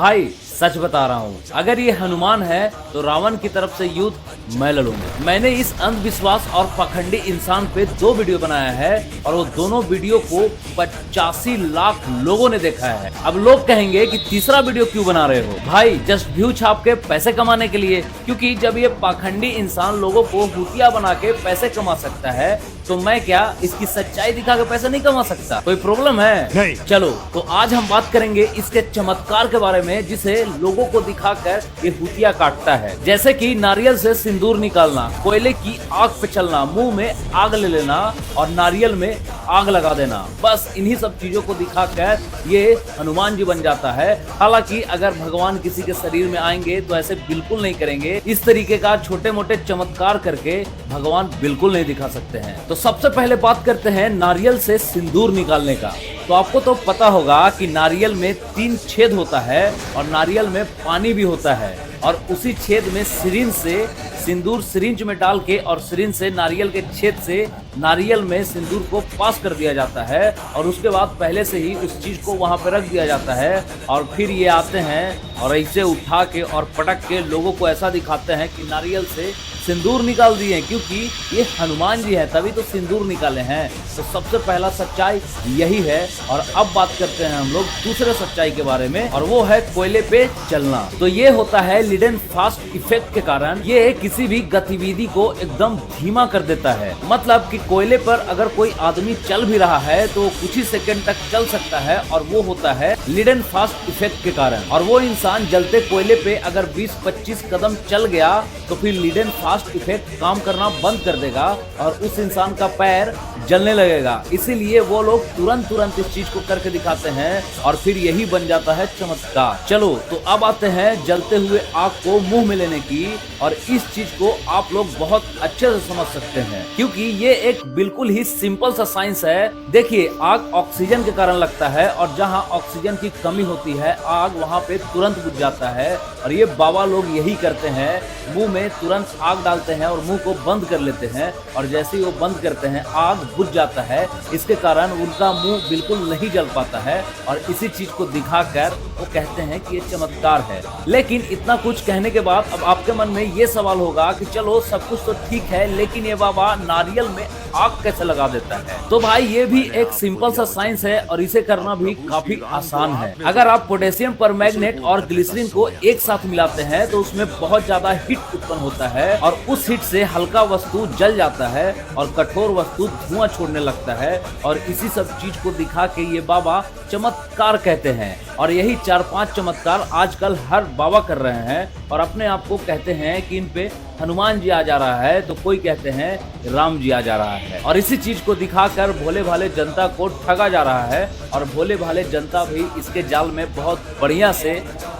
भाई सच बता रहा हूँ, अगर ये हनुमान है तो रावण की तरफ से युद्ध मैं लड़ूंगा। मैंने इस अंधविश्वास और पखंडी इंसान पे 2 वीडियो बनाया है और वो दोनों वीडियो को 85 लाख लोगों ने देखा है। अब लोग कहेंगे कि तीसरा वीडियो क्यों बना रहे हो भाई? जस्ट व्यू छाप के पैसे कमाने के लिए। क्योंकि जब ये पाखंडी इंसान लोगों को भूतिया बना के पैसे कमा सकता है तो मैं क्या इसकी सच्चाई दिखा के पैसे नहीं कमा सकता? कोई प्रॉब्लम है? नहीं। चलो तो आज हम बात करेंगे इसके चमत्कार के बारे में जिसे लोगों को दिखाकर ये भूतिया काटता है। जैसे कि नारियल से सिंदूर निकालना, कोयले की आग पे चलना, मुंह में आग ले लेना और नारियल में आग लगा देना। बस इन्हीं सब चीजों को दिखाकर ये हनुमान जी बन जाता है। हालांकि अगर भगवान किसी के शरीर में आएंगे तो ऐसे बिल्कुल नहीं करेंगे। इस तरीके का छोटे मोटे चमत्कार करके भगवान बिल्कुल नहीं दिखा सकते हैं। तो सबसे पहले बात करते हैं नारियल से सिंदूर निकालने का। तो आपको तो पता होगा कि नारियल में 3 छेद होता है और नारियल में पानी भी होता है और उसी छेद में सिरिंज से सिंदूर सिरिंज में डाल के और सिरिंज से नारियल के छेद से नारियल में सिंदूर को पास कर दिया जाता है और उसके बाद पहले से ही उस चीज को वहां पे रख दिया जाता है और फिर ये आते हैं और ऐसे उठा के और पटक के लोगों को ऐसा दिखाते हैं कि नारियल से सिंदूर निकाल दिए, क्योंकि ये हनुमान जी है तभी तो सिंदूर निकाले हैं। तो सबसे पहला सच्चाई यही है। और अब बात करते हैं हम लोग दूसरे सच्चाई के बारे में और वो है कोयले पे चलना। तो ये होता है लिडेन फास्ट इफेक्ट के कारण। ये किसी भी गतिविधि को एकदम धीमा कर देता है। मतलब कि कोयले पर अगर कोई आदमी चल भी रहा है तो कुछ ही सेकंड तक चल सकता है और वो होता है लिडेन फास्ट इफेक्ट के कारण। और वो इंसान जलते कोयले पे अगर 20-25 कदम चल गया तो फिर लिडेन फास्ट इफेक्ट काम करना बंद कर देगा और उस इंसान का पैर जलने लगेगा। इसीलिए वो लोग तुरंत इस चीज को करके दिखाते हैं और फिर यही बन जाता है चमत्कार। चलो तो अब आते हैं जलते हुए आग को मुंह में लेने की। और इस चीज को आप लोग बहुत अच्छे से समझ सकते हैं क्योंकि ये एक बिल्कुल ही सिंपल सा साइंस है। देखिए, आग ऑक्सीजन के कारण लगता है और जहाँ ऑक्सीजन की कमी होती है आग वहाँ पे तुरंत बुझ जाता है। और ये बाबा लोग यही करते हैं, मुंह में तुरंत आग डालते हैं और मुंह को बंद कर लेते हैं और जैसे ही वो बंद करते हैं आग बुझ जाता है। इसके कारण उनका मुंह बिल्कुल नहीं जल पाता है और इसी चीज को दिखाकर वो कहते हैं कि ये चमत्कार है। लेकिन इतना कुछ कहने के बाद अब आपके मन में ये सवाल होगा कि चलो सब कुछ तो ठीक है लेकिन ये बाबा नारियल में आग कैसे लगा देता है? तो भाई ये भी एक सिंपल सा साइंस है और इसे करना भी काफी आसान है। अगर आप पोटेशियम परमैंगनेट और ग्लिसरीन को एक साथ मिलाते हैं तो उसमें बहुत ज्यादा हीट उत्पन्न होता है और उस हीट से हल्का वस्तु जल जाता है और कठोर वस्तु धुआं छोड़ने लगता है। और इसी सब चीज को दिखा के ये बाबा चमत्कार कहते हैं। और यही 4-5 चमत्कार आजकल हर बाबा कर रहे हैं और अपने आप को कहते हैं कि इन पे हनुमान जी आ जा रहा है तो कोई कहते हैं राम जी आ जा रहा है। और इसी चीज को दिखाकर भोले भाले जनता को ठगा जा रहा है और भोले भाले जनता भी इसके जाल में बहुत बढ़िया से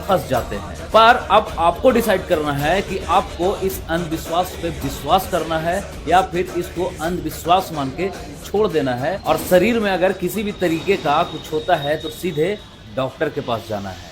फंस जाते हैं। पर अब आपको डिसाइड करना है कि आपको इस अंधविश्वास पे विश्वास करना है या फिर इसको अंधविश्वास मान के छोड़ देना है। और शरीर में अगर किसी भी तरीके का कुछ होता है तो सीधे डॉक्टर के पास जाना है।